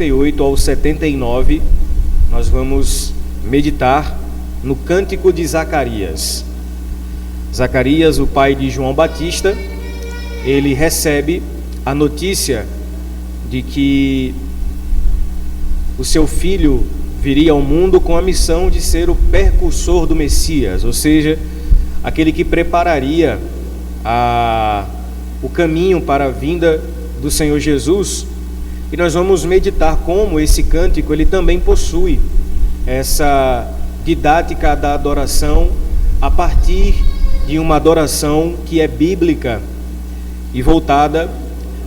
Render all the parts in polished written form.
68 ao 79, nós vamos meditar no Cântico de Zacarias. Zacarias, o pai de João Batista, ele recebe a notícia de que o seu filho viria ao mundo com a missão de ser o precursor do Messias, ou seja, aquele que prepararia o caminho para a vinda do Senhor Jesus. E nós vamos meditar como esse cântico ele também possui essa didática da adoração a partir de uma adoração que é bíblica e voltada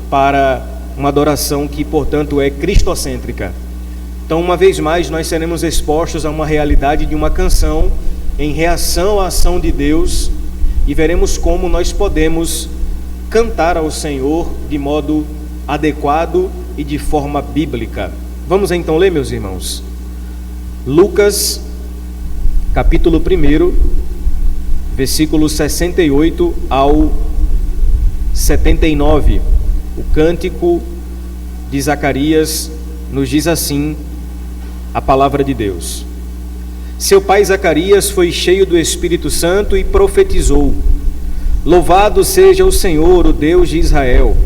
para uma adoração que, portanto, é cristocêntrica. Então, uma vez mais, nós seremos expostos a uma realidade de uma canção em reação à ação de Deus e veremos como nós podemos cantar ao Senhor de modo adequado e de forma bíblica. Vamos então ler, meus irmãos. Lucas, capítulo 1, versículos 68 ao 79. O cântico de Zacarias nos diz assim a palavra de Deus. Seu pai Zacarias foi cheio do Espírito Santo e profetizou: Louvado seja o Senhor, o Deus de Israel,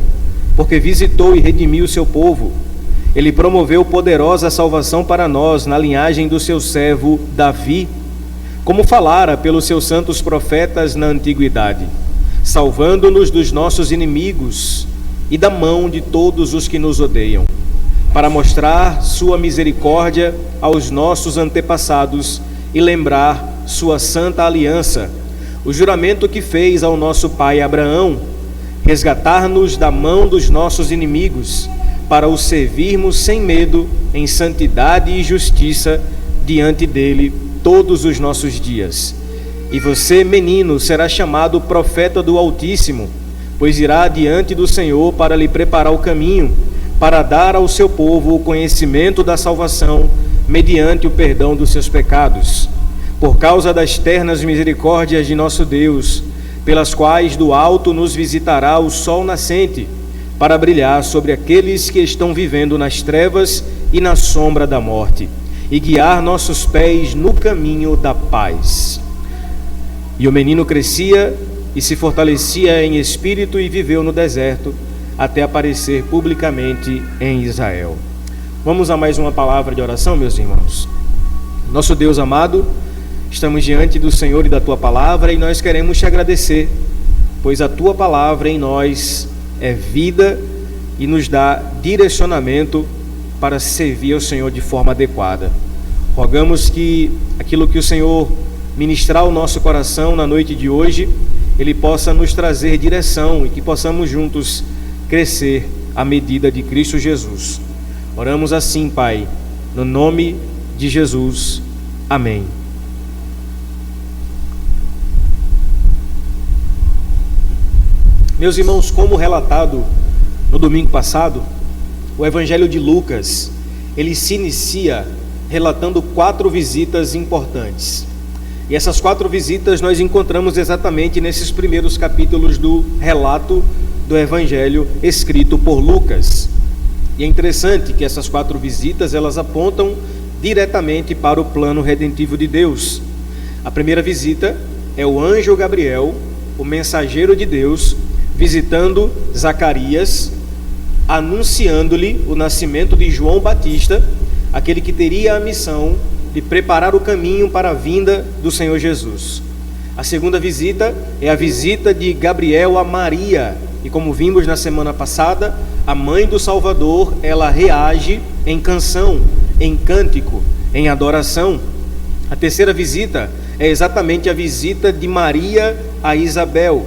porque visitou e redimiu o seu povo. Ele promoveu poderosa salvação para nós na linhagem do seu servo Davi, como falara pelos seus santos profetas na antiguidade, salvando-nos dos nossos inimigos e da mão de todos os que nos odeiam, para mostrar sua misericórdia aos nossos antepassados e lembrar sua santa aliança, o juramento que fez ao nosso pai Abraão, resgatar-nos da mão dos nossos inimigos, para o servirmos sem medo, em santidade e justiça, diante dele todos os nossos dias. E você, menino, será chamado profeta do Altíssimo, pois irá diante do Senhor para lhe preparar o caminho, para dar ao seu povo o conhecimento da salvação, mediante o perdão dos seus pecados, por causa das ternas misericórdias de nosso Deus, pelas quais do alto nos visitará o sol nascente, para brilhar sobre aqueles que estão vivendo nas trevas e na sombra da morte, e guiar nossos pés no caminho da paz. E o menino crescia e se fortalecia em espírito e viveu no deserto, até aparecer publicamente em Israel. Vamos a mais uma palavra de oração, meus irmãos. Nosso Deus amado, estamos diante do Senhor e da Tua Palavra, e nós queremos Te agradecer, pois a Tua Palavra em nós é vida e nos dá direcionamento para servir ao Senhor de forma adequada. Rogamos que aquilo que o Senhor ministrar ao nosso coração na noite de hoje, Ele possa nos trazer direção e que possamos juntos crescer à medida de Cristo Jesus. Oramos assim, Pai, no nome de Jesus. Amém. Meus irmãos, como relatado no domingo passado, o Evangelho de Lucas, ele se inicia relatando 4 visitas importantes. E essas 4 visitas nós encontramos exatamente nesses primeiros capítulos do relato do Evangelho escrito por Lucas. E é interessante que essas 4 visitas, elas apontam diretamente para o plano redentivo de Deus. A primeira visita é o anjo Gabriel, o mensageiro de Deus, visitando Zacarias, anunciando-lhe o nascimento de João Batista, aquele que teria a missão de preparar o caminho para a vinda do Senhor Jesus. A segunda visita é a visita de Gabriel a Maria, e como vimos na semana passada, a mãe do Salvador, ela reage em canção, em cântico, em adoração. A terceira visita é exatamente a visita de Maria a Isabel,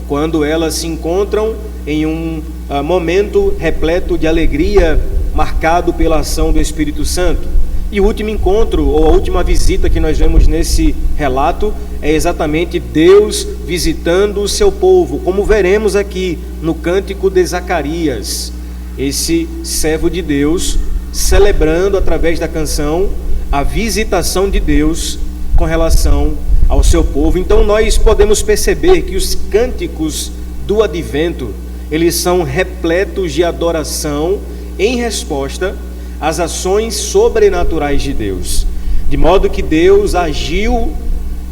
quando elas se encontram em um momento repleto de alegria, marcado pela ação do Espírito Santo. E o último encontro, ou a última visita que nós vemos nesse relato, é exatamente Deus visitando o seu povo, como veremos aqui no Cântico de Zacarias, esse servo de Deus celebrando através da canção a visitação de Deus com relação ao seu povo. Então nós podemos perceber que os cânticos do advento, eles são repletos de adoração em resposta as ações sobrenaturais de Deus, de modo que Deus agiu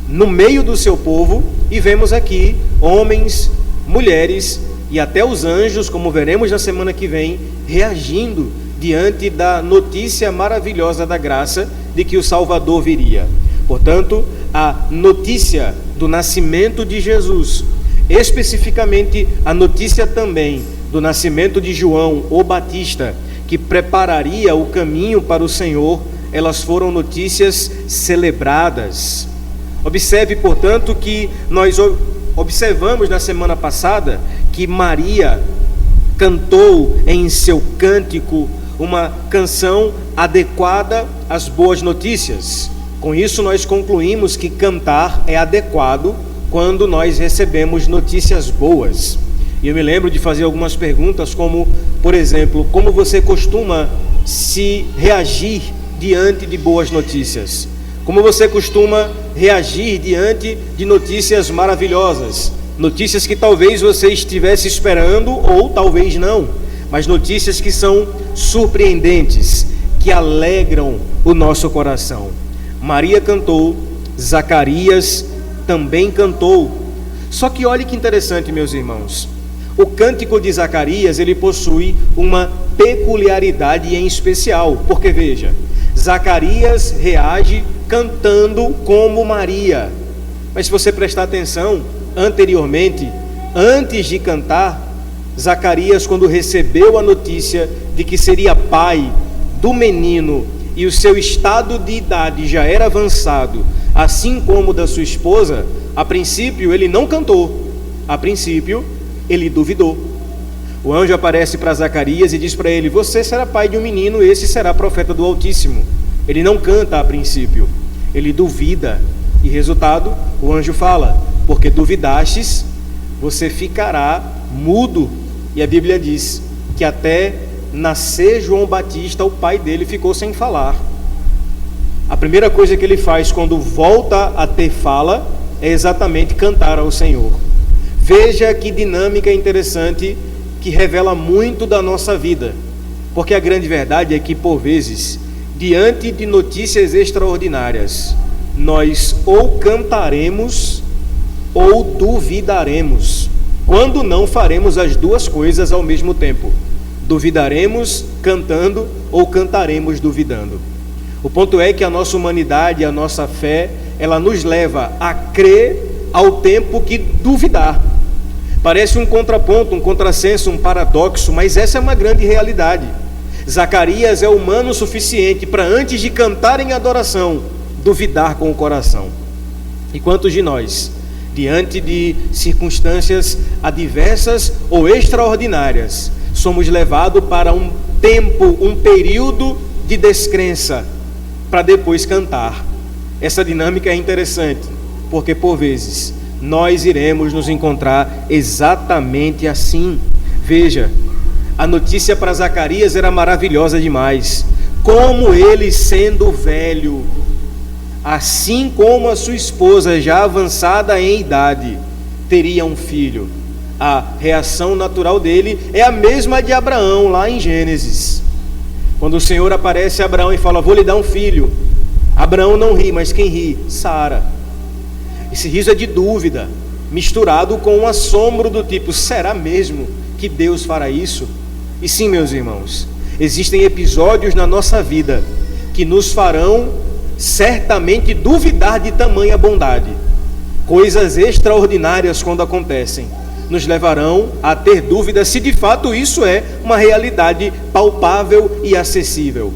no meio do seu povo, e vemos aqui homens, mulheres e até os anjos, como veremos na semana que vem, reagindo diante da notícia maravilhosa da graça de que o Salvador viria. Portanto, a notícia do nascimento de Jesus, especificamente a notícia também do nascimento de João, o Batista, que prepararia o caminho para o Senhor, elas foram notícias celebradas. Observe, portanto, que nós observamos na semana passada que Maria cantou em seu cântico uma canção adequada às boas notícias. Com isso, nós concluímos que cantar é adequado quando nós recebemos notícias boas. E eu me lembro de fazer algumas perguntas, como, por exemplo, como você costuma se reagir diante de boas notícias? Como você costuma reagir diante de notícias maravilhosas? Notícias que talvez você estivesse esperando ou talvez não, mas notícias que são surpreendentes, que alegram o nosso coração. Maria cantou, Zacarias também cantou. Só que olhe que interessante, meus irmãos. O cântico de Zacarias, ele possui uma peculiaridade em especial, porque veja, Zacarias reage cantando como Maria. Mas se você prestar atenção, anteriormente, antes de cantar, Zacarias, quando recebeu a notícia de que seria pai do menino e o seu estado de idade já era avançado, assim como o da sua esposa, a princípio ele não cantou, a princípio ele duvidou. O anjo aparece para Zacarias e diz para ele: você será pai de um menino, esse será profeta do Altíssimo. Ele não canta a princípio, ele duvida, e resultado, o anjo fala: porque duvidastes, você ficará mudo. E a Bíblia diz que até nascer João Batista, o pai dele ficou sem falar. A primeira coisa que ele faz quando volta a ter fala é exatamente cantar ao Senhor. Veja que dinâmica interessante, que revela muito da nossa vida, porque a grande verdade é que, por vezes, diante de notícias extraordinárias, nós ou cantaremos ou duvidaremos, quando não faremos as duas coisas ao mesmo tempo. Duvidaremos cantando ou cantaremos duvidando. O ponto é que a nossa humanidade, a nossa fé, ela nos leva a crer ao tempo que duvidar. Parece um contraponto, um contrassenso, um paradoxo, mas essa é uma grande realidade. Zacarias é humano o suficiente para, antes de cantar em adoração, duvidar com o coração. E quantos de nós, diante de circunstâncias adversas ou extraordinárias, somos levados para um tempo, um período de descrença, para depois cantar? Essa dinâmica é interessante, porque por vezes nós iremos nos encontrar exatamente assim. Veja, a notícia para Zacarias era maravilhosa demais. Como ele, sendo velho, assim como a sua esposa já avançada em idade, teria um filho. A reação natural dele é a mesma de Abraão, lá em Gênesis. Quando o Senhor aparece a Abraão e fala: vou lhe dar um filho, Abraão não ri, mas quem ri? Sara. Esse riso é de dúvida, misturado com um assombro do tipo: será mesmo que Deus fará isso? E sim, meus irmãos, existem episódios na nossa vida que nos farão certamente duvidar de tamanha bondade. Coisas extraordinárias, quando acontecem, nos levarão a ter dúvida se de fato isso é uma realidade palpável e acessível.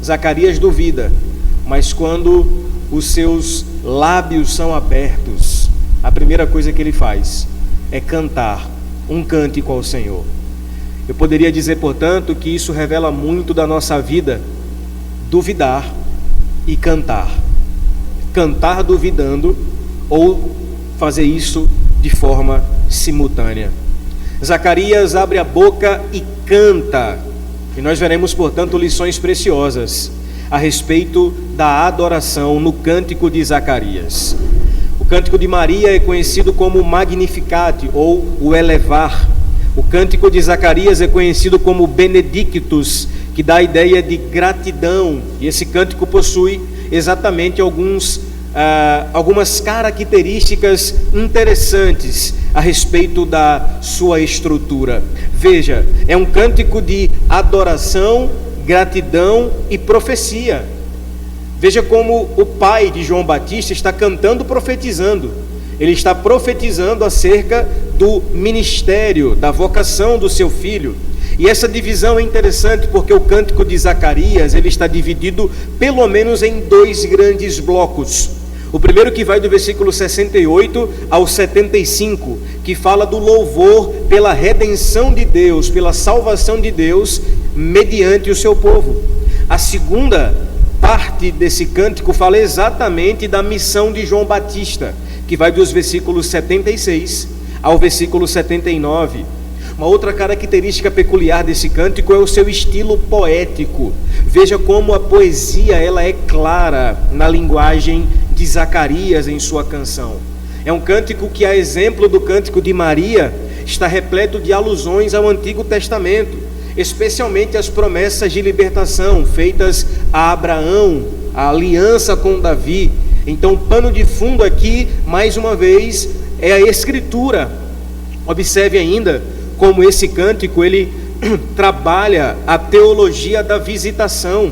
Zacarias duvida, mas quando os seus lábios são abertos, a primeira coisa que ele faz é cantar um cântico ao Senhor. Eu poderia dizer, portanto, que isso revela muito da nossa vida: duvidar e cantar. Cantar duvidando ou fazer isso de forma simultânea. Zacarias abre a boca e canta, e nós veremos, portanto, lições preciosas a respeito da adoração no cântico de Zacarias. O cântico de Maria é conhecido como o Magnificat, ou o Elevar. O cântico de Zacarias é conhecido como o Benedictus, que dá a ideia de gratidão, e esse cântico possui exatamente algumas características interessantes a respeito da sua estrutura. Veja, é um cântico de adoração, gratidão e profecia. Veja como o pai de João Batista está cantando, profetizando. Ele está profetizando acerca do ministério, da vocação do seu filho. E essa divisão é interessante porque o cântico de Zacarias, ele está dividido pelo menos em dois grandes blocos. O primeiro, que vai do versículo 68 ao 75, que fala do louvor pela redenção de Deus, pela salvação de Deus mediante o seu povo. A segunda parte desse cântico fala exatamente da missão de João Batista, que vai dos versículos 76 ao versículo 79. Uma outra característica peculiar desse cântico é o seu estilo poético. Veja como a poesia ela é clara na linguagem de Zacarias em sua canção. É um cântico que, a exemplo do cântico de Maria, está repleto de alusões ao Antigo Testamento, especialmente as promessas de libertação feitas a Abraão, a aliança com Davi. Então, o pano de fundo aqui, mais uma vez, é a Escritura. Observe ainda como esse cântico ele trabalha a teologia da visitação.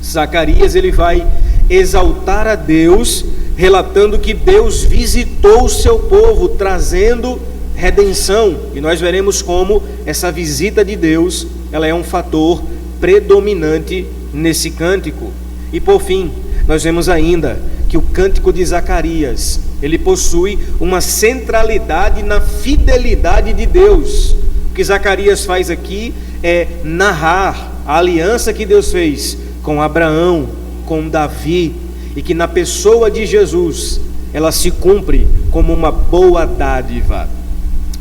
Zacarias ele vai exaltar a Deus, relatando que Deus visitou o seu povo, trazendo redenção. E nós veremos como essa visita de Deus, ela é um fator predominante nesse cântico. E por fim, nós vemos ainda que o cântico de Zacarias, ele possui uma centralidade na fidelidade de Deus. O que Zacarias faz aqui é narrar a aliança que Deus fez com Abraão, com Davi, e que na pessoa de Jesus, ela se cumpre como uma boa dádiva.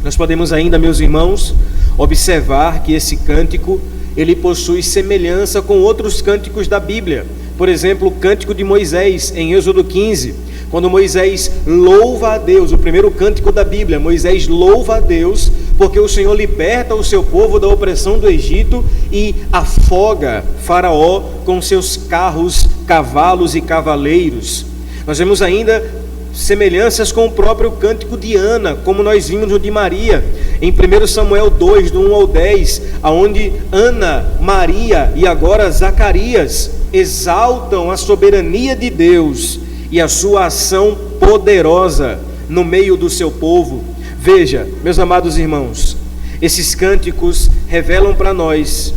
Nós podemos ainda, meus irmãos, observar que esse cântico, ele possui semelhança com outros cânticos da Bíblia. Por exemplo, o cântico de Moisés, em Êxodo 15, quando Moisés louva a Deus, o primeiro cântico da Bíblia, Moisés louva a Deus, porque o Senhor liberta o seu povo da opressão do Egito e afoga Faraó com seus carros, cavalos e cavaleiros. Nós vemos ainda semelhanças com o próprio cântico de Ana, como nós vimos no de Maria, em 1 Samuel 2, do 1 ao 10, onde Ana, Maria e agora Zacarias exaltam a soberania de Deus e a sua ação poderosa no meio do seu povo. Veja, meus amados irmãos, esses cânticos revelam para nós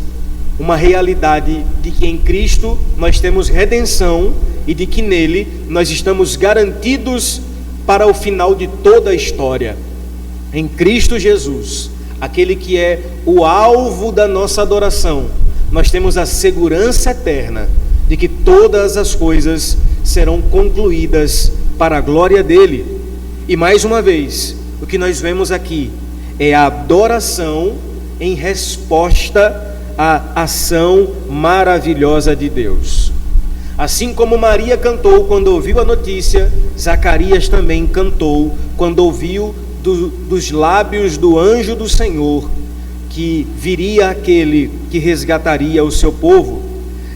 uma realidade de que em Cristo nós temos redenção e de que nele nós estamos garantidos para o final de toda a história. Em Cristo Jesus, aquele que é o alvo da nossa adoração, nós temos a segurança eterna de que todas as coisas serão concluídas para a glória dele. E mais uma vez, o que nós vemos aqui é a adoração em resposta à ação maravilhosa de Deus. Assim como Maria cantou quando ouviu a notícia, Zacarias também cantou quando ouviu dos lábios do anjo do Senhor que viria aquele que resgataria o seu povo.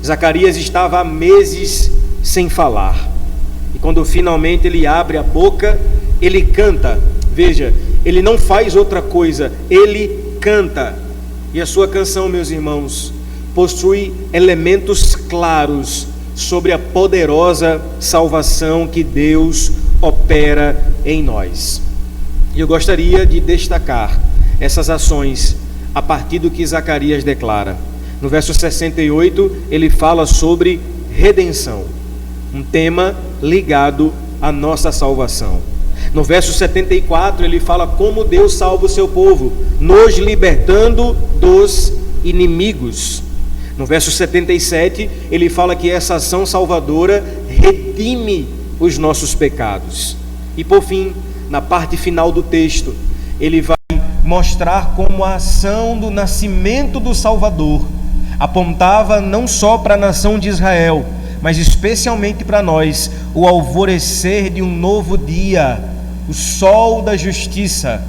Zacarias estava há meses sem falar, e quando finalmente ele abre a boca, ele canta. Veja, ele não faz outra coisa, ele canta. E a sua canção, meus irmãos, possui elementos claros sobre a poderosa salvação que Deus opera em nós. E eu gostaria de destacar essas ações a partir do que Zacarias declara. No verso 68, ele fala sobre redenção, um tema ligado à nossa salvação. No verso 74, ele fala como Deus salva o seu povo, nos libertando dos inimigos. No verso 77, ele fala que essa ação salvadora redime os nossos pecados. E por fim, na parte final do texto, ele vai mostrar como a ação do nascimento do Salvador apontava não só para a nação de Israel, mas especialmente para nós, o alvorecer de um novo dia, o sol da justiça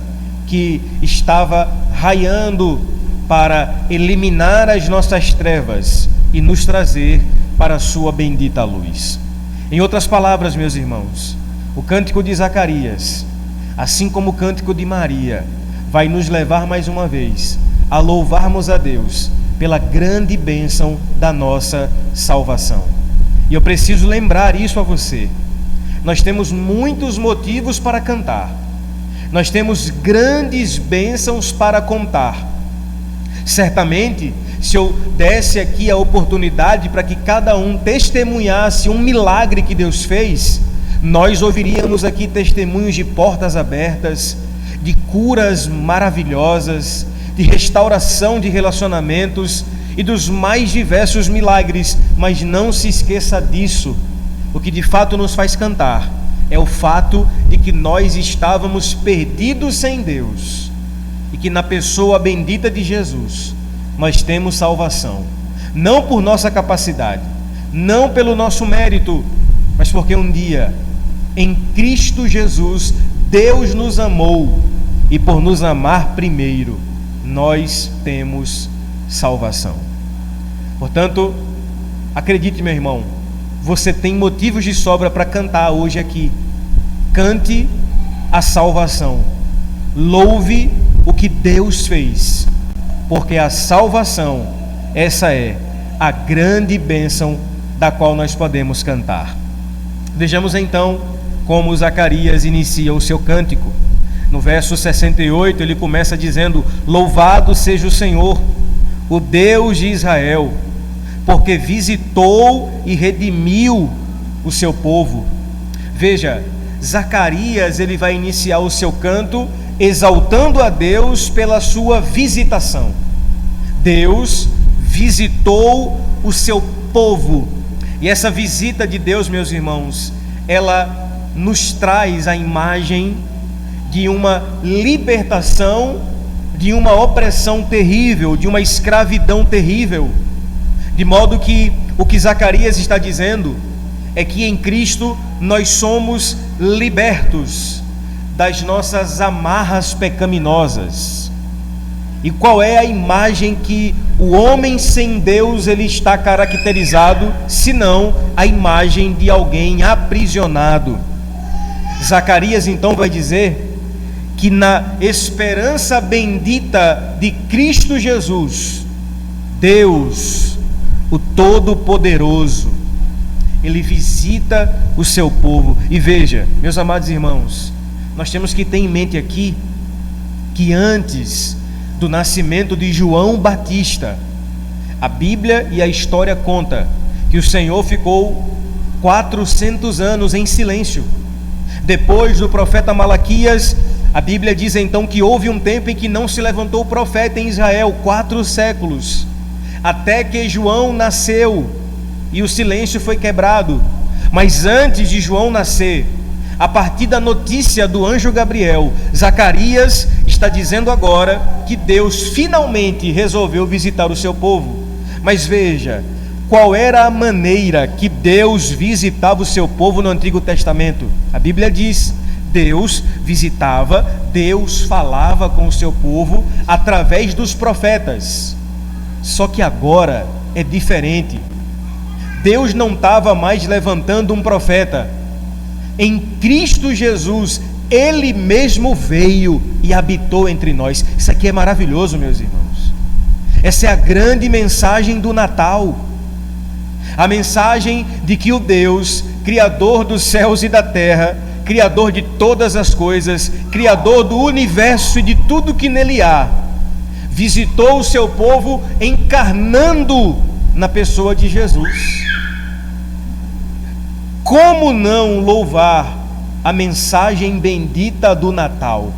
que estava raiando para eliminar as nossas trevas e nos trazer para a sua bendita luz. Em outras palavras, meus irmãos, o cântico de Zacarias, assim como o cântico de Maria, vai nos levar mais uma vez a louvarmos a Deus pela grande bênção da nossa salvação. E eu preciso lembrar isso a você. Nós temos muitos motivos para cantar. Nós temos grandes bênçãos para contar. Certamente, se eu desse aqui a oportunidade para que cada um testemunhasse um milagre que Deus fez, nós ouviríamos aqui testemunhos de portas abertas, de curas maravilhosas, de restauração de relacionamentos e dos mais diversos milagres. Mas não se esqueça disso. O que de fato nos faz cantar é o fato de que nós estávamos perdidos sem Deus e que na pessoa bendita de Jesus nós temos salvação, não por nossa capacidade, não pelo nosso mérito, mas porque um dia em Cristo Jesus Deus nos amou, e por nos amar primeiro nós temos salvação. Portanto, acredite, meu irmão, você tem motivos de sobra para cantar hoje aqui. Cante a salvação, louve o que Deus fez, porque a salvação, essa é a grande bênção da qual nós podemos cantar. Vejamos então como Zacarias inicia o seu cântico. No verso 68 ele começa dizendo: louvado seja o Senhor, o Deus de Israel, porque visitou e redimiu o seu povo. Veja, Zacarias ele vai iniciar o seu canto exaltando a Deus pela sua visitação. Deus visitou o seu povo. E essa visita de Deus, meus irmãos, ela nos traz a imagem de uma libertação de uma opressão terrível, de uma escravidão terrível. De modo que o que Zacarias está dizendo é que em Cristo nós somos libertos das nossas amarras pecaminosas. E qual é a imagem que o homem sem Deus ele está caracterizado, senão a imagem de alguém aprisionado? Zacarias então vai dizer que na esperança bendita de Cristo Jesus, Deus, o Todo-Poderoso, ele visita o seu povo. E veja, meus amados irmãos, nós temos que ter em mente aqui que antes do nascimento de João Batista, a Bíblia e a história conta que o Senhor ficou 400 anos em silêncio. Depois do profeta Malaquias, a Bíblia diz então que houve um tempo em que não se levantou profeta em Israel, 4 séculos, até que João nasceu e o silêncio foi quebrado. Mas antes de João nascer, a partir da notícia do anjo Gabriel, Zacarias está dizendo agora que Deus finalmente resolveu visitar o seu povo. Mas veja, qual era a maneira que Deus visitava o seu povo no Antigo Testamento? A Bíblia diz: Deus visitava, Deus falava com o seu povo através dos profetas. Só que agora é diferente. Deus não estava mais levantando um profeta. Em Cristo Jesus, Ele mesmo veio e habitou entre nós. Isso aqui é maravilhoso, meus irmãos. Essa é a grande mensagem do Natal. A mensagem de que o Deus, Criador dos céus e da terra, Criador de todas as coisas, Criador do universo e de tudo que nele há, visitou o seu povo encarnando na pessoa de Jesus. Como não louvar a mensagem bendita do Natal?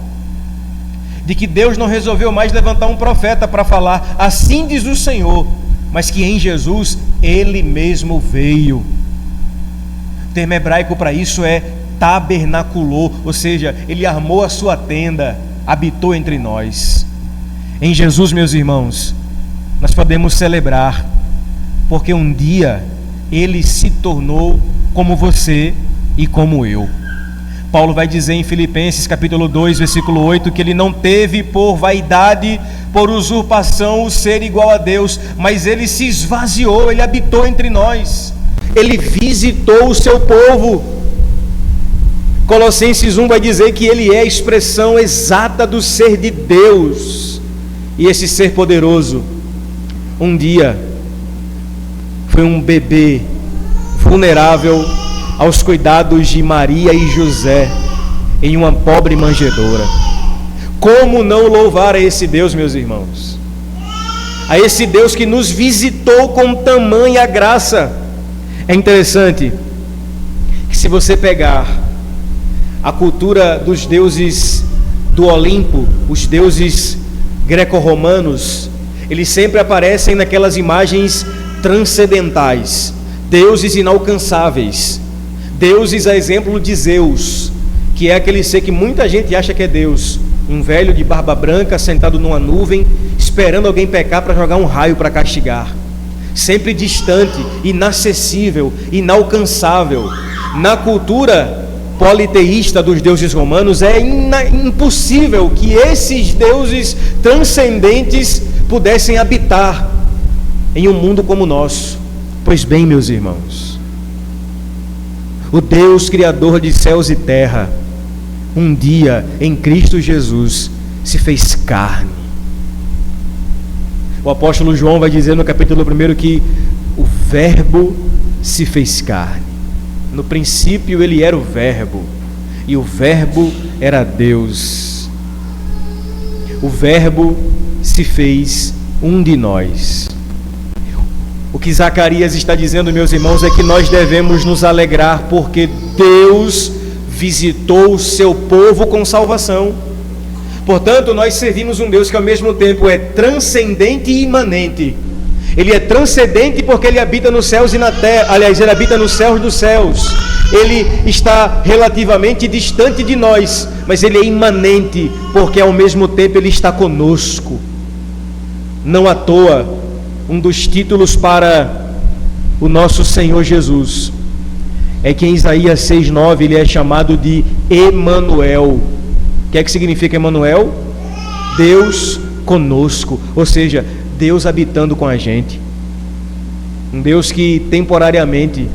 De que Deus não resolveu mais levantar um profeta para falar, assim diz o Senhor, mas que em Jesus Ele mesmo veio. O termo hebraico para isso é tabernaculou, ou seja, Ele armou a sua tenda, habitou entre nós. Em Jesus, meus irmãos, nós podemos celebrar, porque um dia Ele se tornou como você e como eu. Paulo vai dizer em Filipenses capítulo 2, versículo 8, que ele não teve por vaidade, por usurpação, o ser igual a Deus, mas ele se esvaziou, ele habitou entre nós, ele visitou o seu povo. Colossenses 1 vai dizer que ele é a expressão exata do ser de Deus, e esse ser poderoso, um dia, foi um bebê vulnerável aos cuidados de Maria e José, em uma pobre manjedoura. Como não louvar a esse Deus, meus irmãos? A esse Deus que nos visitou com tamanha graça. É interessante que, se você pegar a cultura dos deuses do Olimpo, os deuses greco-romanos, eles sempre aparecem naquelas imagens transcendentais, deuses inalcançáveis, deuses a exemplo de Zeus, que é aquele ser que muita gente acha que é Deus, um velho de barba branca sentado numa nuvem, esperando alguém pecar para jogar um raio para castigar, sempre distante, inacessível, inalcançável. Na cultura politeísta dos deuses romanos, é impossível que esses deuses transcendentes pudessem habitar em um mundo como o nosso. Pois bem, meus irmãos, o Deus criador de céus e terra, um dia em Cristo Jesus se fez carne. O apóstolo João vai dizer no capítulo 1 que o Verbo se fez carne. No princípio ele era o Verbo, e o Verbo era Deus. O Verbo se fez um de nós. O que Zacarias está dizendo, meus irmãos, é que nós devemos nos alegrar porque Deus visitou o seu povo com salvação. Portanto, nós servimos um Deus que ao mesmo tempo é transcendente e imanente. Ele é transcendente porque ele habita nos céus e na terra, aliás, ele habita nos céus dos céus. Ele está relativamente distante de nós, mas ele é imanente porque ao mesmo tempo ele está conosco. Não à toa, um dos títulos para o nosso Senhor Jesus é que em Isaías 6:9 ele é chamado de Emanuel. O que é que significa Emanuel? Deus conosco, ou seja, Deus habitando com a gente. Um Deus que temporariamente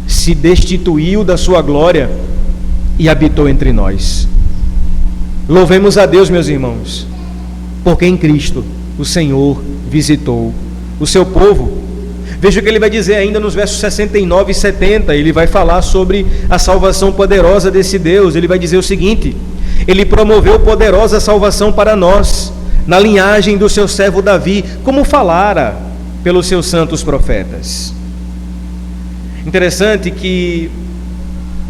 se destituiu da sua glória e habitou entre nós. Louvemos a Deus, meus irmãos, porque em Cristo o Senhor visitou o seu povo. Veja o que ele vai dizer ainda nos versos 69 e 70. Ele vai falar sobre a salvação poderosa desse Deus. Ele vai dizer o seguinte: ele promoveu poderosa salvação para nós, na linhagem do seu servo Davi, como falara pelos seus santos profetas. Interessante que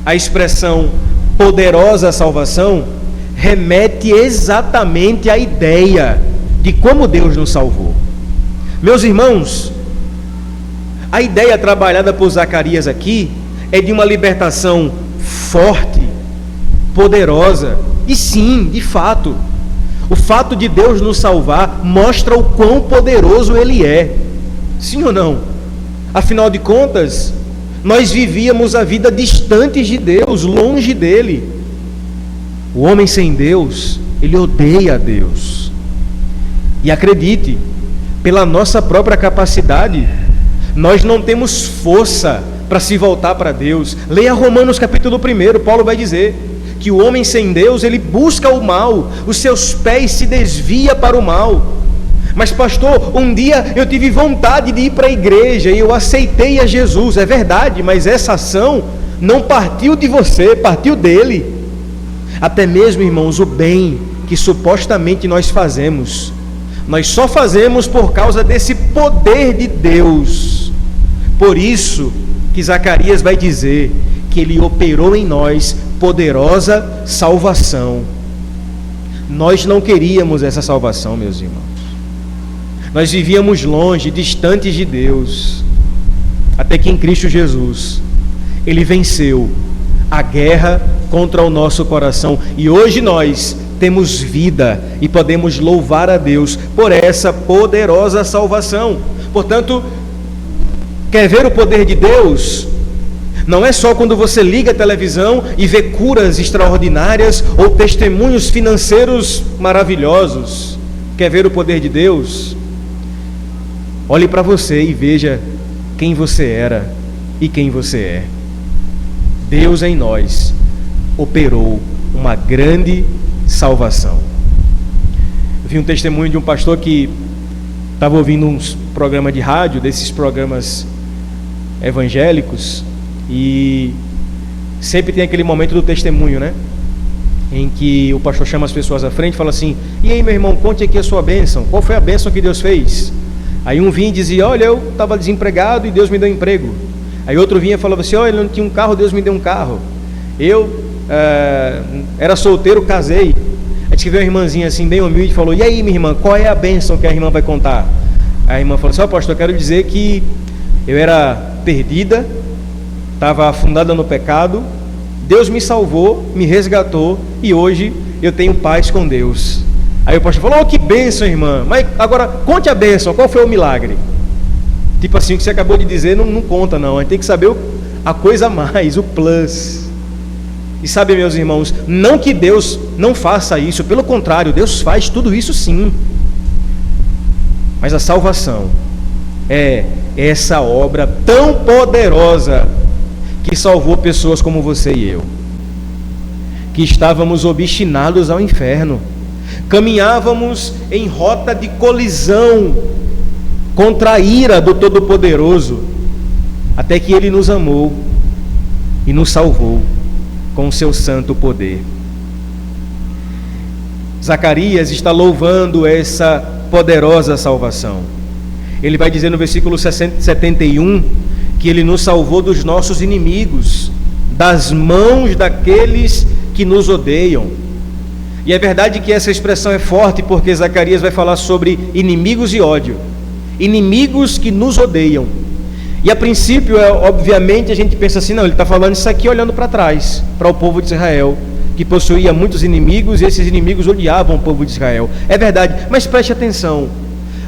a expressão poderosa salvação remete exatamente à ideia de como Deus nos salvou. Meus irmãos, a ideia trabalhada por Zacarias aqui é de uma libertação forte, poderosa, e sim, de fato, o fato de Deus nos salvar mostra o quão poderoso Ele é. Sim ou não? Afinal de contas, nós vivíamos a vida distantes de Deus, longe dEle. O homem sem Deus, ele odeia a Deus. E acredite, pela nossa própria capacidade, nós não temos força para se voltar para Deus. Leia Romanos capítulo 1, Paulo vai dizer que o homem sem Deus, ele busca o mal, os seus pés se desviam para o mal. Mas pastor, um dia eu tive vontade de ir para a igreja e eu aceitei a Jesus. É verdade, mas essa ação não partiu de você, partiu dele. Até mesmo, irmãos, o bem que supostamente nós fazemos, nós só fazemos por causa desse poder de Deus. Por isso que Zacarias vai dizer que ele operou em nós poderosa salvação. Nós não queríamos essa salvação, meus irmãos. Nós vivíamos longe, distantes de Deus, até que em Cristo Jesus Ele venceu a guerra contra o nosso coração, e hoje nós temos vida e podemos louvar a Deus por essa poderosa salvação. Portanto, quer ver o poder de Deus? Não é só quando você liga a televisão e vê curas extraordinárias ou testemunhos financeiros maravilhosos. Quer ver o poder de Deus? Olhe para você e veja quem você era e quem você é. Deus em nós operou uma grande salvação. Eu vi um testemunho de um pastor que estava ouvindo uns programas de rádio, desses programas evangélicos, e sempre tem aquele momento do testemunho, né? Em que o pastor chama as pessoas à frente e fala assim: e aí, meu irmão, conte aqui a sua bênção. Qual foi a bênção que Deus fez? Aí um vinha e dizia: olha, eu estava desempregado e Deus me deu emprego. Aí outro vinha e falava assim: olha, eu não tinha um carro, Deus me deu um carro. Eu era solteiro, casei. Aí disse que veio uma irmãzinha assim, bem humilde, e falou: e aí, minha irmã, qual é a bênção que a irmã vai contar? Aí a irmã falou assim: ó, pastor, eu quero dizer que eu era perdida, estava afundada no pecado, Deus me salvou, me resgatou, e hoje eu tenho paz com Deus. Aí o pastor falou: oh, que bênção, irmã, mas agora conte a bênção, qual foi o milagre? Tipo assim, o que você acabou de dizer não conta não, a gente tem que saber a coisa a mais, o plus. E sabe, meus irmãos, não que Deus não faça isso, pelo contrário, Deus faz tudo isso sim. Mas a salvação é essa obra tão poderosa que salvou pessoas como você e eu, que estávamos obstinados ao inferno, caminhávamos em rota de colisão contra a ira do Todo-Poderoso, até que Ele nos amou e nos salvou com o seu santo poder. Zacarias está louvando essa poderosa salvação. Ele vai dizer no versículo 71 que Ele nos salvou dos nossos inimigos, das mãos daqueles que nos odeiam. E é verdade que essa expressão é forte, porque Zacarias vai falar sobre inimigos e ódio, inimigos que nos odeiam. E a princípio, obviamente, a gente pensa assim: não, ele está falando isso aqui olhando para trás, para o povo de Israel, que possuía muitos inimigos, e esses inimigos odiavam o povo de Israel. É verdade, mas preste atenção,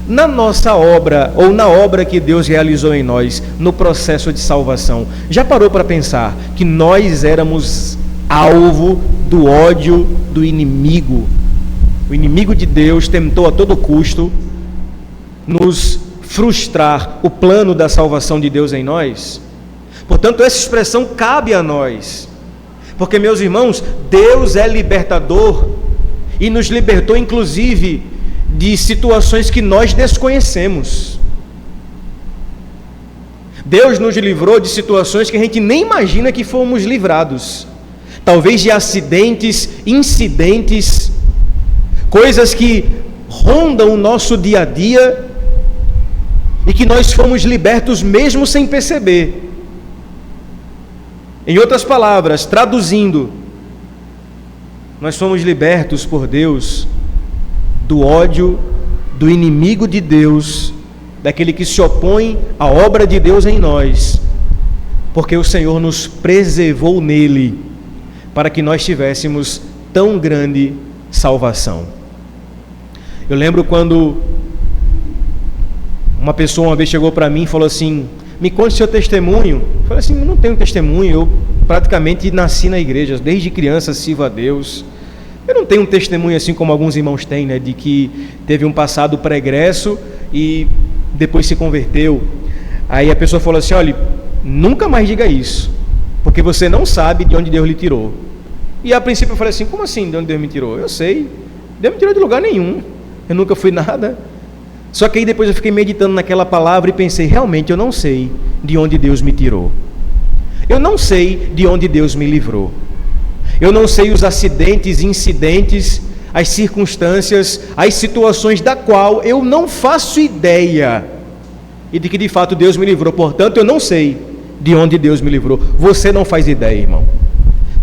na nossa obra, ou na obra que Deus realizou em nós, no processo de salvação, já parou para pensar que nós éramos alvo do ódio do inimigo? O inimigo de Deus tentou a todo custo nos frustrar o plano da salvação de Deus em nós. Portanto, essa expressão cabe a nós, porque, meus irmãos, Deus é libertador e nos libertou inclusive de situações que nós desconhecemos. Deus nos livrou de situações que a gente nem imagina que fomos livrados, talvez de acidentes, incidentes, coisas que rondam o nosso dia a dia, e que nós fomos libertos mesmo sem perceber. Em outras palavras, traduzindo, nós fomos libertos por Deus do ódio do inimigo de Deus, daquele que se opõe à obra de Deus em nós, porque o Senhor nos preservou nele, para que nós tivéssemos tão grande salvação. Eu lembro quando uma pessoa uma vez chegou para mim e falou assim: me conte seu testemunho. Eu falei assim: não tenho testemunho, eu praticamente nasci na igreja, desde criança sirvo a Deus. Eu não tenho um testemunho assim como alguns irmãos têm, né, de que teve um passado pregresso e depois se converteu. Aí a pessoa falou assim: olha, nunca mais diga isso, porque você não sabe de onde Deus lhe tirou. E a princípio eu falei assim: como assim de onde Deus me tirou? Eu sei, Deus me tirou de lugar nenhum, eu nunca fui nada. Só que aí depois eu fiquei meditando naquela palavra e pensei: realmente eu não sei de onde Deus me tirou, eu não sei de onde Deus me livrou, eu não sei os acidentes, incidentes, as circunstâncias, as situações da qual eu não faço ideia, e de que de fato Deus me livrou. Portanto, eu não sei de onde Deus me livrou. Você não faz ideia, irmão.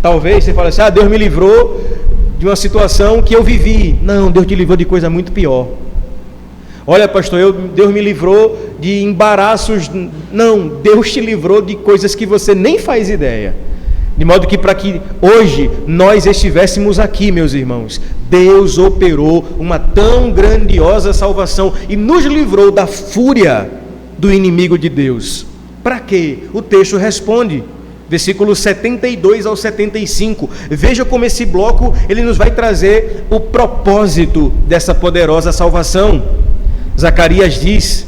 Talvez você fale assim: ah, Deus me livrou de uma situação que eu vivi. Não, Deus te livrou de coisa muito pior. Olha, pastor, Deus me livrou de embaraços. Não, Deus te livrou de coisas que você nem faz ideia. De modo que para que hoje nós estivéssemos aqui, meus irmãos, Deus operou uma tão grandiosa salvação e nos livrou da fúria do inimigo de Deus. Para quê? O texto responde, versículos 72 ao 75. Veja como esse bloco ele nos vai trazer o propósito dessa poderosa salvação. Zacarias diz: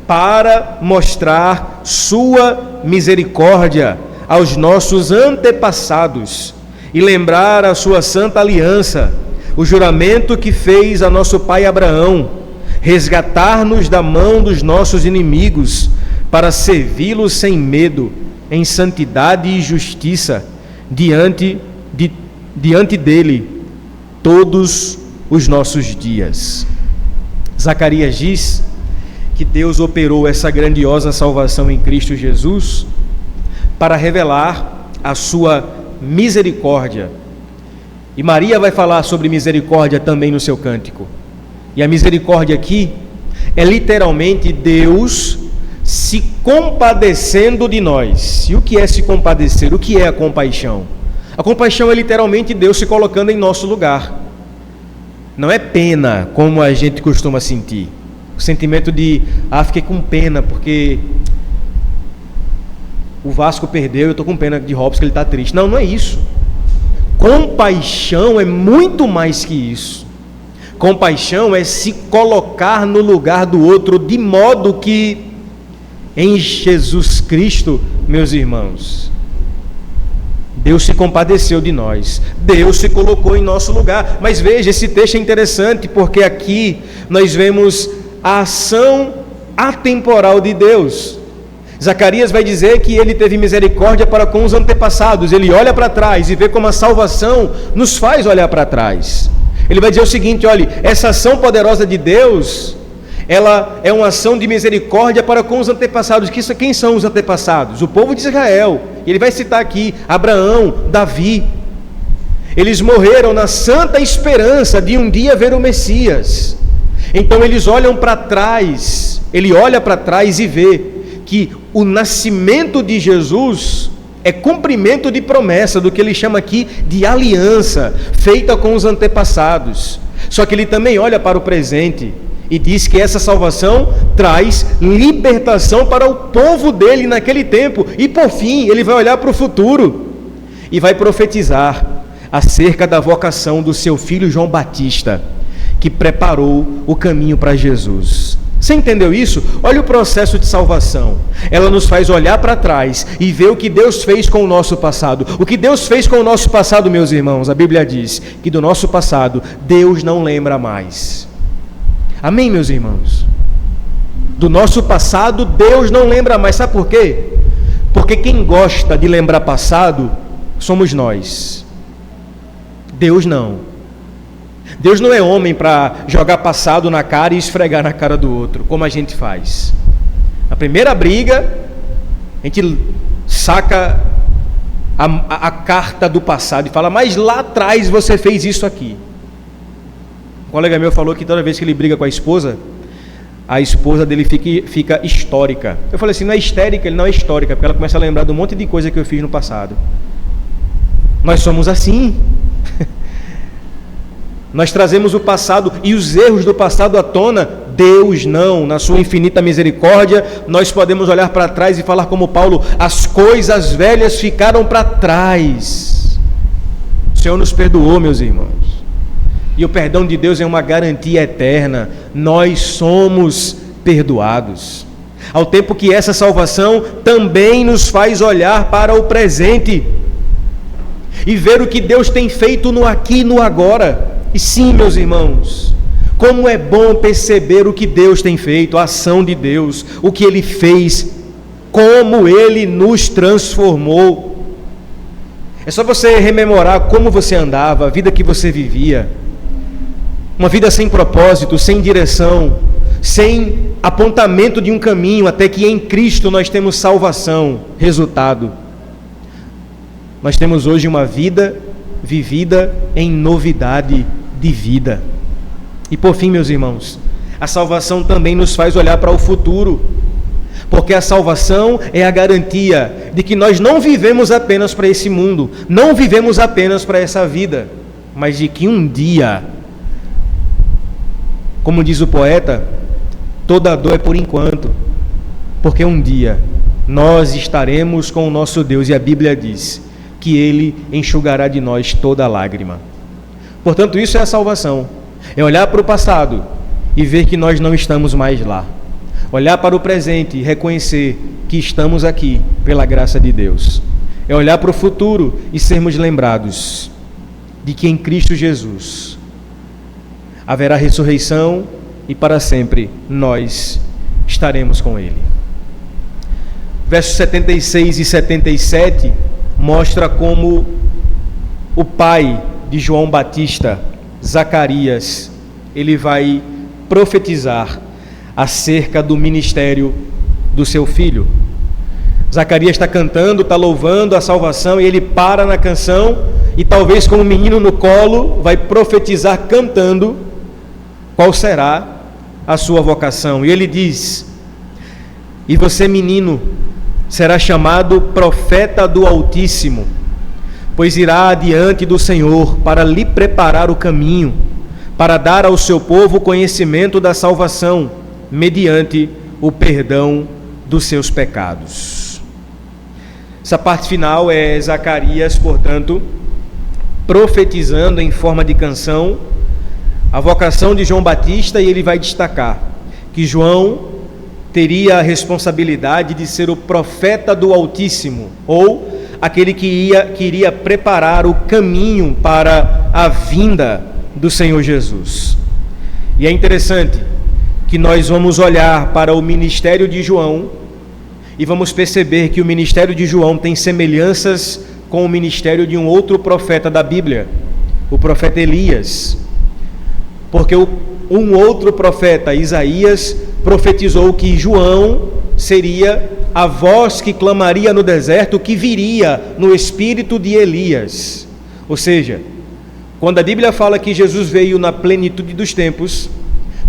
para mostrar sua misericórdia aos nossos antepassados e lembrar a sua santa aliança, o juramento que fez a nosso pai Abraão, resgatar-nos da mão dos nossos inimigos, para servi-lo sem medo, em santidade e justiça, diante dele, todos os nossos dias. Zacarias diz que Deus operou essa grandiosa salvação em Cristo Jesus para revelar a sua misericórdia. E Maria vai falar sobre misericórdia também no seu cântico. E a misericórdia aqui é literalmente Deus se compadecendo de nós. E o que é se compadecer? O que é a compaixão? A compaixão é literalmente Deus se colocando em nosso lugar. Não é pena, como a gente costuma sentir. O sentimento de, fiquei com pena porque o Vasco perdeu, eu estou com pena de Robson, que ele está triste. Não, não é isso. Compaixão é muito mais que isso. Compaixão é se colocar no lugar do outro, de modo que em Jesus Cristo, meus irmãos, Deus se compadeceu de nós, Deus se colocou em nosso lugar. Mas veja, esse texto é interessante, porque aqui nós vemos a ação atemporal de Deus. Zacarias vai dizer que ele teve misericórdia para com os antepassados. Ele olha para trás e vê como a salvação nos faz olhar para trás. Ele vai dizer o seguinte: olha, essa ação poderosa de Deus, ela é uma ação de misericórdia para com os antepassados. Quem são os antepassados? O povo de Israel. Ele vai citar aqui Abraão, Davi. Eles morreram na santa esperança de um dia ver o Messias. Então eles olham para trás, ele olha para trás e vê que o nascimento de Jesus é cumprimento de promessa, do que ele chama aqui de aliança, feita com os antepassados. Só que ele também olha para o presente e diz que essa salvação traz libertação para o povo dele naquele tempo. E por fim, ele vai olhar para o futuro e vai profetizar acerca da vocação do seu filho João Batista, que preparou o caminho para Jesus. Você entendeu isso? Olha o processo de salvação. Ela nos faz olhar para trás e ver o que Deus fez com o nosso passado. O que Deus fez com o nosso passado, meus irmãos, a Bíblia diz que do nosso passado Deus não lembra mais. Amém, meus irmãos? Do nosso passado Deus não lembra mais. Sabe por quê? Porque quem gosta de lembrar passado somos nós. Deus não. Deus não é homem para jogar passado na cara e esfregar na cara do outro, como a gente faz. Na primeira briga, a gente saca a carta do passado e fala: mas lá atrás você fez isso aqui. Um colega meu falou que toda vez que ele briga com a esposa dele fica histórica. Eu falei assim: não é histérica, ele não é histórica, porque ela começa a lembrar de um monte de coisa que eu fiz no passado. Nós somos assim. Nós trazemos o passado e os erros do passado à tona. Deus não, na sua infinita misericórdia, nós podemos olhar para trás e falar como Paulo: as coisas velhas ficaram para trás. O Senhor nos perdoou, meus irmãos. E o perdão de Deus é uma garantia eterna. Nós somos perdoados. Ao tempo que essa salvação também nos faz olhar para o presente e ver o que Deus tem feito no aqui e no agora. E sim, meus irmãos, como é bom perceber o que Deus tem feito, a ação de Deus, o que Ele fez, como Ele nos transformou. É só você rememorar como você andava, a vida que você vivia, uma vida sem propósito, sem direção, sem apontamento de um caminho, até que em Cristo nós temos salvação. Resultado: nós temos hoje uma vida vivida em novidade de vida. E por fim, meus irmãos, a salvação também nos faz olhar para o futuro, porque a salvação é a garantia de que nós não vivemos apenas para esse mundo, não vivemos apenas para essa vida, mas de que um dia, como diz o poeta, toda dor é por enquanto, porque um dia nós estaremos com o nosso Deus, e a Bíblia diz que Ele enxugará de nós toda lágrima. Portanto, isso é a salvação, é olhar para o passado e ver que nós não estamos mais lá, olhar para o presente e reconhecer que estamos aqui pela graça de Deus, é olhar para o futuro e sermos lembrados de que em Cristo Jesus haverá ressurreição e para sempre nós estaremos com Ele. Versos 76 e 77 mostra como o pai de João Batista, Zacarias, ele vai profetizar acerca do ministério do seu filho. Zacarias está cantando, está louvando a salvação, e ele para na canção e talvez com um menino no colo vai profetizar cantando qual será a sua vocação. E ele diz: e você, menino, será chamado profeta do Altíssimo, pois irá adiante do Senhor para lhe preparar o caminho, para dar ao seu povo conhecimento da salvação, mediante o perdão dos seus pecados. Essa parte final é Zacarias, portanto, profetizando em forma de canção a vocação de João Batista, e ele vai destacar que João teria a responsabilidade de ser o profeta do Altíssimo, ou aquele que iria preparar o caminho para a vinda do Senhor Jesus. E é interessante que nós vamos olhar para o ministério de João e vamos perceber que o ministério de João tem semelhanças com o ministério de um outro profeta da Bíblia, o profeta Elias. Porque um outro profeta, Isaías, profetizou que João seria a voz que clamaria no deserto, que viria no espírito de Elias. Ou seja, quando a Bíblia fala que Jesus veio na plenitude dos tempos,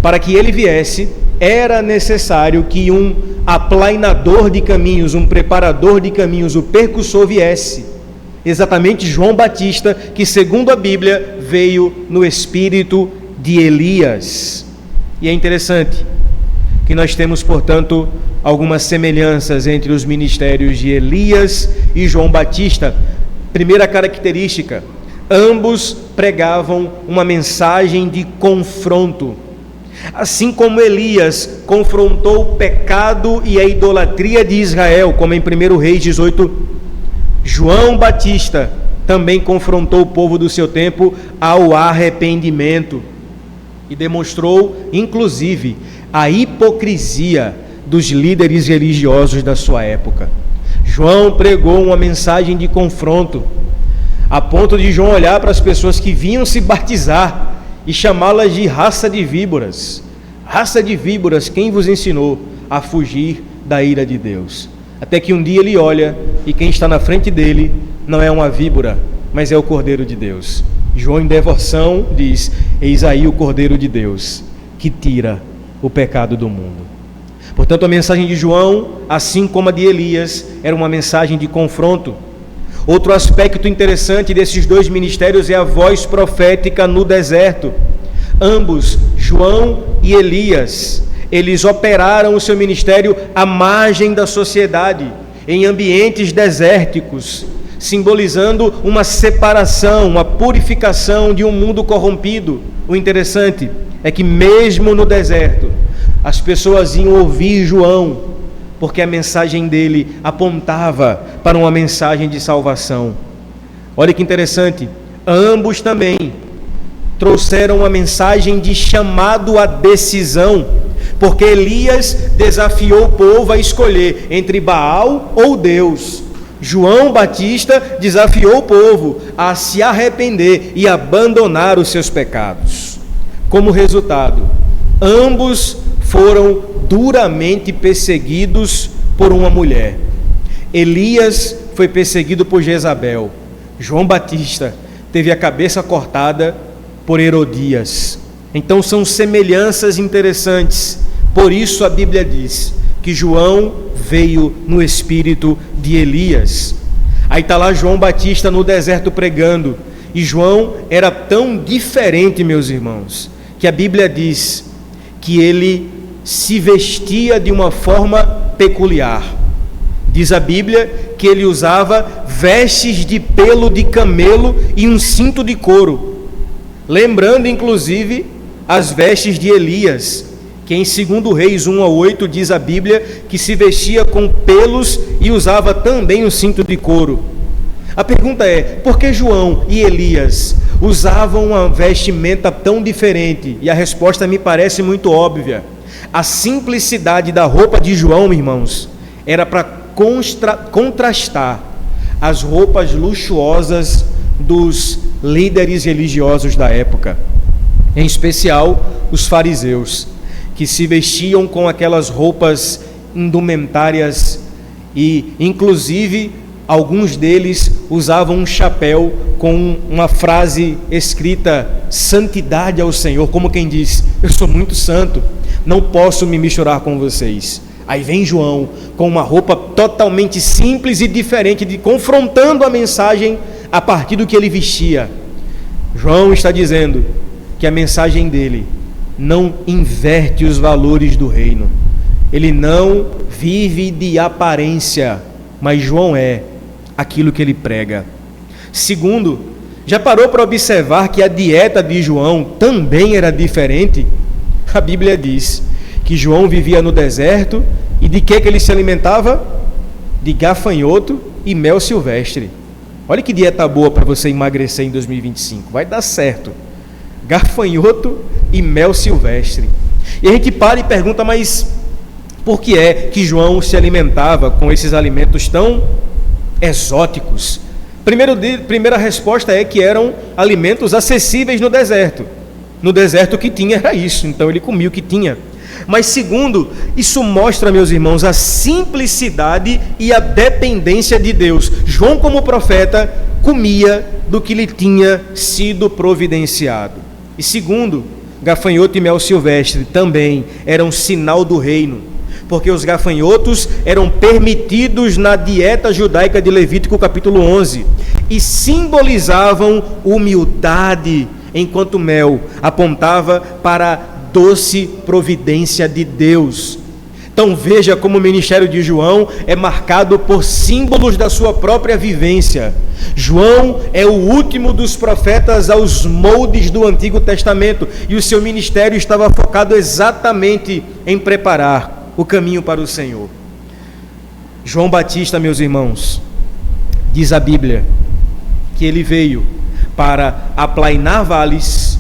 para que ele viesse, era necessário que um aplainador de caminhos, um preparador de caminhos, o percussor viesse. Exatamente João Batista, que segundo a Bíblia veio no espírito de Elias. E é interessante que nós temos, portanto, algumas semelhanças entre os ministérios de Elias e João Batista. Primeira característica: ambos pregavam uma mensagem de confronto. Assim como Elias confrontou o pecado e a idolatria de Israel, como em 1 Reis 18, João Batista também confrontou o povo do seu tempo ao arrependimento e demonstrou, inclusive, a hipocrisia dos líderes religiosos da sua época. João pregou uma mensagem de confronto, a ponto de João olhar para as pessoas que vinham se batizar e chamá-las de raça de víboras. Raça de víboras, quem vos ensinou a fugir da ira de Deus? Até que um dia ele olha e quem está na frente dele não é uma víbora, mas é o Cordeiro de Deus. João, em devoção, diz: eis aí o Cordeiro de Deus, que tira o pecado do mundo. Portanto, a mensagem de João, assim como a de Elias, era uma mensagem de confronto. Outro aspecto interessante desses dois ministérios é a voz profética no deserto. Ambos, João e Elias, eles operaram o seu ministério à margem da sociedade, em ambientes desérticos, simbolizando uma separação, uma purificação de um mundo corrompido. O interessante é que mesmo no deserto, as pessoas iam ouvir João, porque a mensagem dele apontava para uma mensagem de salvação. Olha que interessante, ambos também trouxeram uma mensagem de chamado à decisão, porque Elias desafiou o povo a escolher entre Baal ou Deus. João Batista desafiou o povo a se arrepender e abandonar os seus pecados. Como resultado, ambos foram duramente perseguidos por uma mulher. Elias foi perseguido por Jezabel. João Batista teve a cabeça cortada por Herodias. Então são semelhanças interessantes. Por isso a Bíblia diz que João veio no espírito de Elias. Aí está lá João Batista no deserto pregando. E João era tão diferente, meus irmãos, que a Bíblia diz que ele se vestia de uma forma peculiar, Diz a Bíblia que ele usava vestes de pelo de camelo e um cinto de couro, lembrando inclusive as vestes de Elias, que em 2 Reis 1-8 diz a Bíblia que se vestia com pelos e usava também um cinto de couro. A pergunta é, por que João e Elias usavam uma vestimenta tão diferente? E a resposta me parece muito óbvia. A simplicidade da roupa de João, irmãos, era para contrastar as roupas luxuosas dos líderes religiosos da época, em especial os fariseus, que se vestiam com aquelas roupas indumentárias e, inclusive, alguns deles usavam um chapéu com uma frase escrita, santidade ao Senhor, como quem diz, eu sou muito santo, não posso me misturar com vocês. Aí vem João com uma roupa totalmente simples e diferente, confrontando a mensagem a partir do que ele vestia. João está dizendo que a mensagem dele não inverte os valores do reino. Ele não vive de aparência, mas João é aquilo que ele prega. Segundo, já parou para observar que a dieta de João também era diferente? A Bíblia diz que João vivia no deserto e de que ele se alimentava? De gafanhoto e mel silvestre. Olha que dieta boa para você emagrecer em 2025, vai dar certo. Gafanhoto e mel silvestre. E a gente para e pergunta, mas por que é que João se alimentava com esses alimentos tão exóticos? Primeira resposta é que eram alimentos acessíveis no deserto. No deserto o que tinha era isso, então ele comia o que tinha. Mas segundo, isso mostra, meus irmãos, a simplicidade e a dependência de Deus. João, como profeta, comia do que lhe tinha sido providenciado. E segundo, gafanhoto e mel silvestre também eram sinal do reino, porque os gafanhotos eram permitidos na dieta judaica de Levítico capítulo 11 e simbolizavam humildade, enquanto mel apontava para a doce providência de Deus. Então veja como o ministério de João é marcado por símbolos da sua própria vivência. João é o último dos profetas aos moldes do Antigo Testamento e o seu ministério estava focado exatamente em preparar o caminho para o Senhor. João Batista, meus irmãos, diz a Bíblia que ele veio para aplainar vales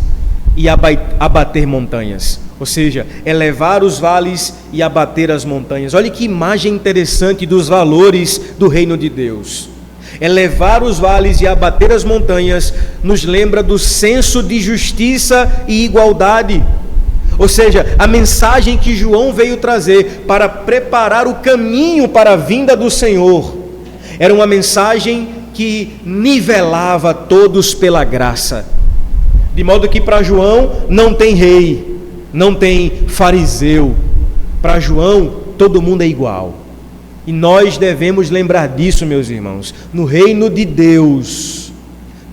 e abater montanhas, ou seja, elevar os vales e abater as montanhas. Olha que imagem interessante dos valores do reino de Deus. Elevar os vales e abater as montanhas nos lembra do senso de justiça e igualdade. Ou seja, a mensagem que João veio trazer para preparar o caminho para a vinda do Senhor era uma mensagem que nivelava todos pela graça. De modo que para João não tem rei, não tem fariseu. Para João todo mundo é igual. E nós devemos lembrar disso, meus irmãos. No reino de Deus,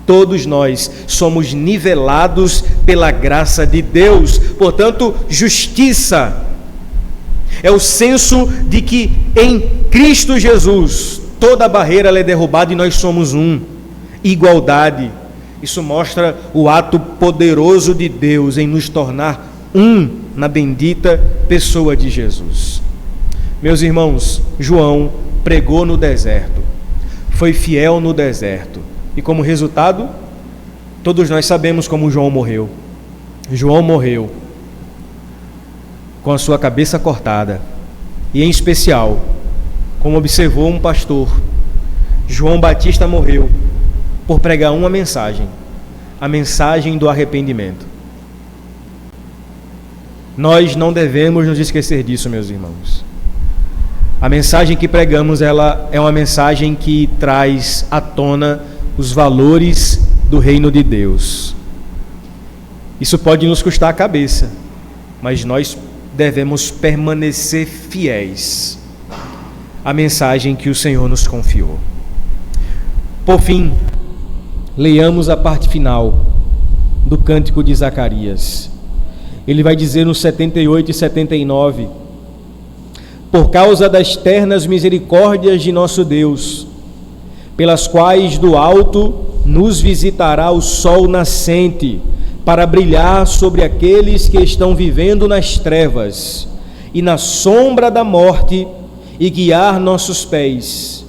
todos nós somos nivelados pela graça de Deus. Portanto, justiça é o senso de que em Cristo Jesus toda barreira é derrubada e nós somos um. Igualdade. Isso mostra o ato poderoso de Deus em nos tornar um na bendita pessoa de Jesus. Meus irmãos, João pregou no deserto, foi fiel no deserto, e como resultado, todos nós sabemos como João morreu. João morreu com a sua cabeça cortada, e em especial, como observou um pastor, João Batista morreu por pregar uma mensagem, a mensagem do arrependimento. Nós não devemos nos esquecer disso, meus irmãos. A mensagem que pregamos, ela é uma mensagem que traz à tona os valores do reino de Deus. Isso pode nos custar a cabeça, mas nós devemos permanecer fiéis à mensagem que o Senhor nos confiou. Por fim, leiamos a parte final do Cântico de Zacarias. Ele vai dizer nos 78 e 79: por causa das ternas misericórdias de nosso Deus, pelas quais do alto nos visitará o sol nascente, para brilhar sobre aqueles que estão vivendo nas trevas e na sombra da morte, e guiar nossos pés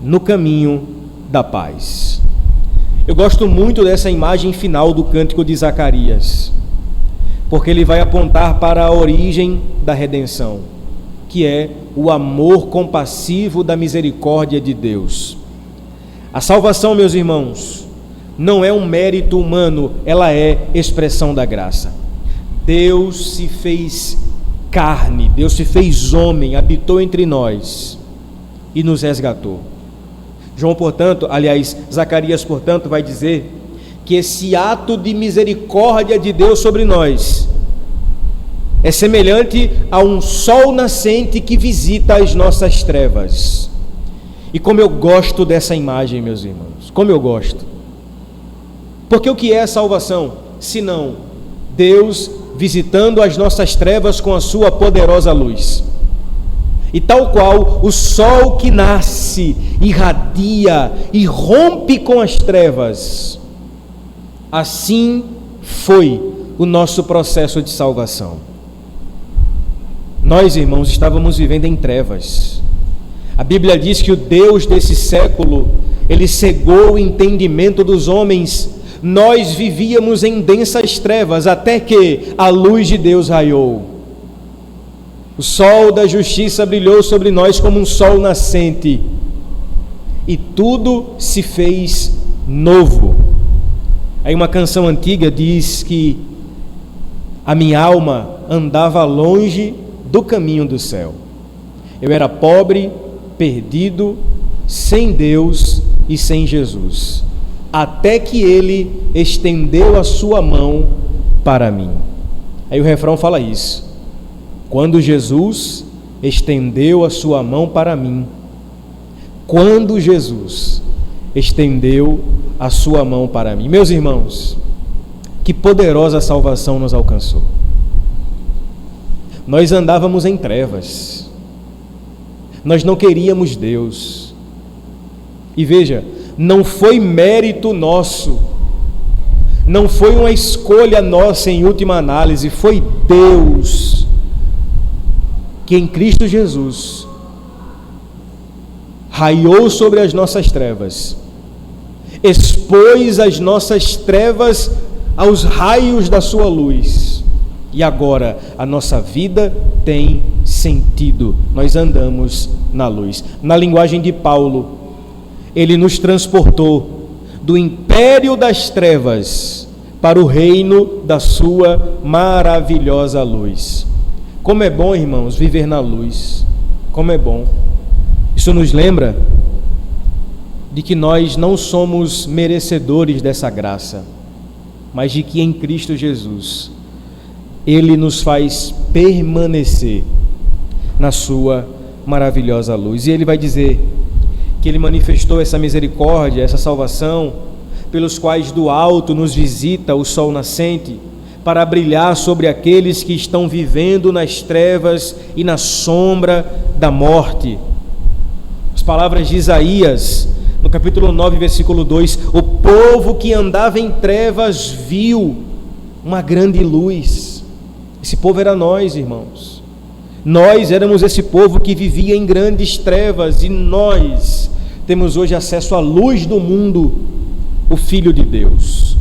no caminho da paz. Eu gosto muito dessa imagem final do cântico de Zacarias, porque ele vai apontar para a origem da redenção, que é o amor compassivo da misericórdia de Deus. A salvação, meus irmãos, não é um mérito humano, ela é expressão da graça. Deus se fez carne, Deus se fez homem, habitou entre nós e nos resgatou. Zacarias, portanto, vai dizer que esse ato de misericórdia de Deus sobre nós é semelhante a um sol nascente que visita as nossas trevas. E como eu gosto dessa imagem, meus irmãos, como eu gosto. Porque o que é a salvação? Senão Deus visitando as nossas trevas com a sua poderosa luz. E tal qual o sol que nasce, irradia e rompe com as trevas, assim foi o nosso processo de salvação. Nós, irmãos, estávamos vivendo em trevas. A Bíblia diz que o Deus desse século, ele cegou o entendimento dos homens. Nós vivíamos em densas trevas, até que a luz de Deus raiou. O sol da justiça brilhou sobre nós como um sol nascente, e tudo se fez novo. Aí uma canção antiga diz que a minha alma andava longe do caminho do céu. Eu era pobre, perdido, sem Deus e sem Jesus, até que Ele estendeu a sua mão para mim. Aí o refrão fala isso: quando Jesus estendeu a sua mão para mim. Quando Jesus estendeu a sua mão para mim. Meus irmãos, que poderosa salvação nos alcançou. Nós andávamos em trevas, nós não queríamos Deus, e veja, não foi mérito nosso, não foi uma escolha nossa em última análise, foi Deus que em Cristo Jesus raiou sobre as nossas trevas, expôs as nossas trevas aos raios da sua luz, e agora a nossa vida tem sentido, nós andamos na luz. Na linguagem de Paulo, ele nos transportou do império das trevas para o reino da sua maravilhosa luz. Como é bom, irmãos, viver na luz, como é bom. Isso nos lembra de que nós não somos merecedores dessa graça, mas de que em Cristo Jesus Ele nos faz permanecer na sua maravilhosa luz. E Ele vai dizer que Ele manifestou essa misericórdia, essa salvação, pelos quais do alto nos visita o sol nascente, para brilhar sobre aqueles que estão vivendo nas trevas e na sombra da morte. As palavras de Isaías, no capítulo 9, versículo 2, o povo que andava em trevas viu uma grande luz. Esse povo era nós, irmãos. Nós éramos esse povo que vivia em grandes trevas, e nós temos hoje acesso à luz do mundo, o Filho de Deus.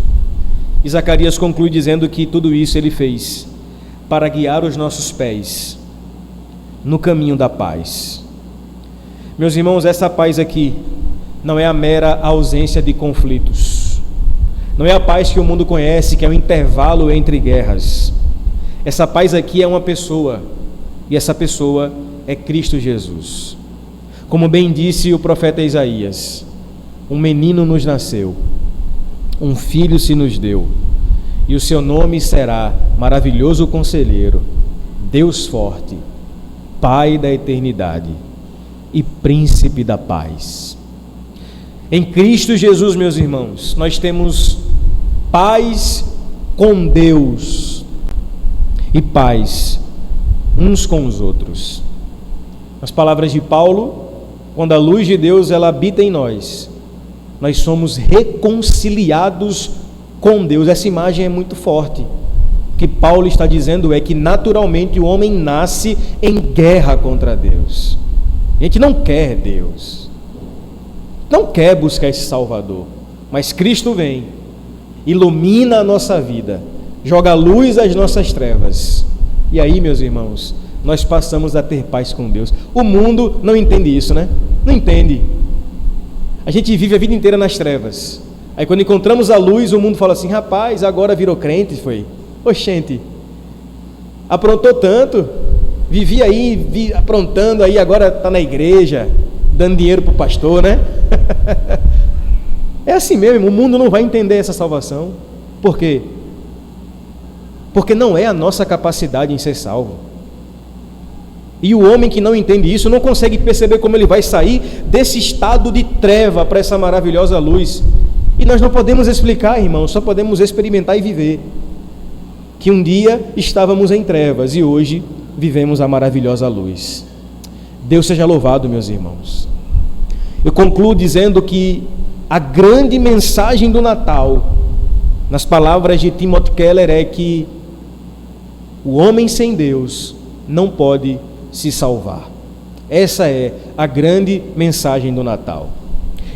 E Zacarias conclui dizendo que tudo isso Ele fez para guiar os nossos pés no caminho da paz. Meus irmãos, essa paz aqui não é a mera ausência de conflitos, não é a paz que o mundo conhece, que é um intervalo entre guerras. Essa paz aqui é uma pessoa, e essa pessoa é Cristo Jesus. Como bem disse o profeta Isaías, um menino nos nasceu, um filho se nos deu, e o seu nome será Maravilhoso Conselheiro, Deus Forte, Pai da Eternidade e Príncipe da Paz. Em Cristo Jesus, meus irmãos, nós temos paz com Deus e paz uns com os outros. Nas palavras de Paulo, quando a luz de Deus ela habita em nós somos reconciliados com Deus. Essa imagem é muito forte. O que Paulo está dizendo é que naturalmente o homem nasce em guerra contra Deus. A gente não quer Deus, não quer buscar esse Salvador, mas Cristo vem, ilumina a nossa vida, joga luz às nossas trevas, e aí, meus irmãos, nós passamos a ter paz com Deus. O mundo não entende isso, né? Não entende. A gente vive a vida inteira nas trevas. Aí quando encontramos a luz, o mundo fala assim: rapaz, agora virou crente, foi? Oxente, aprontou tanto, vivia aí aprontando, aí agora está na igreja, dando dinheiro para o pastor, né? É assim mesmo, o mundo não vai entender essa salvação. Por quê? Porque não é a nossa capacidade em ser salvo. E o homem que não entende isso não consegue perceber como ele vai sair desse estado de treva para essa maravilhosa luz. E nós não podemos explicar, irmãos, só podemos experimentar e viver. Que um dia estávamos em trevas e hoje vivemos a maravilhosa luz. Deus seja louvado, meus irmãos. Eu concluo dizendo que a grande mensagem do Natal, nas palavras de Timothy Keller, é que o homem sem Deus não pode se salvar. Essa é a grande mensagem do Natal.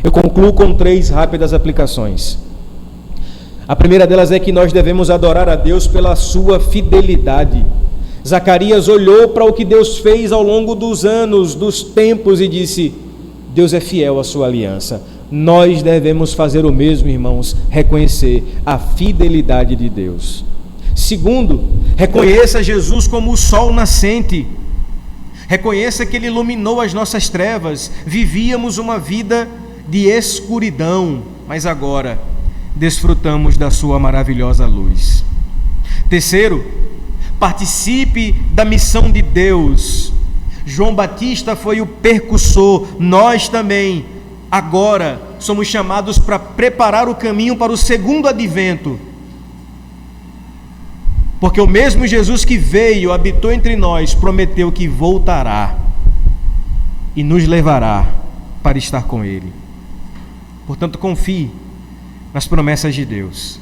Eu concluo com 3 rápidas aplicações. A primeira delas é que nós devemos adorar a Deus pela sua fidelidade. Zacarias olhou para o que Deus fez ao longo dos anos, dos tempos, e disse: Deus é fiel à sua aliança. Nós devemos fazer o mesmo, irmãos, reconhecer a fidelidade de Deus. Segundo, reconheça Jesus como o sol nascente. Reconheça que Ele iluminou as nossas trevas. Vivíamos uma vida de escuridão, mas agora desfrutamos da sua maravilhosa luz. Terceiro, participe da missão de Deus. João Batista foi o percussor, nós também, agora, somos chamados para preparar o caminho para o segundo advento. Porque o mesmo Jesus que veio, habitou entre nós, prometeu que voltará e nos levará para estar com Ele. Portanto, confie nas promessas de Deus.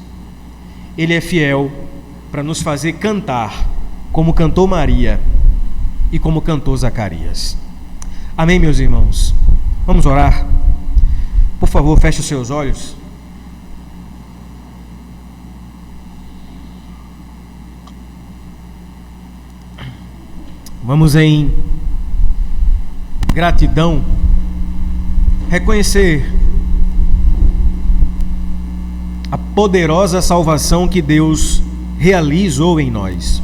Ele é fiel para nos fazer cantar como cantou Maria e como cantou Zacarias. Amém, meus irmãos? Vamos orar? Por favor, feche os seus olhos. Vamos em gratidão reconhecer a poderosa salvação que Deus realizou em nós.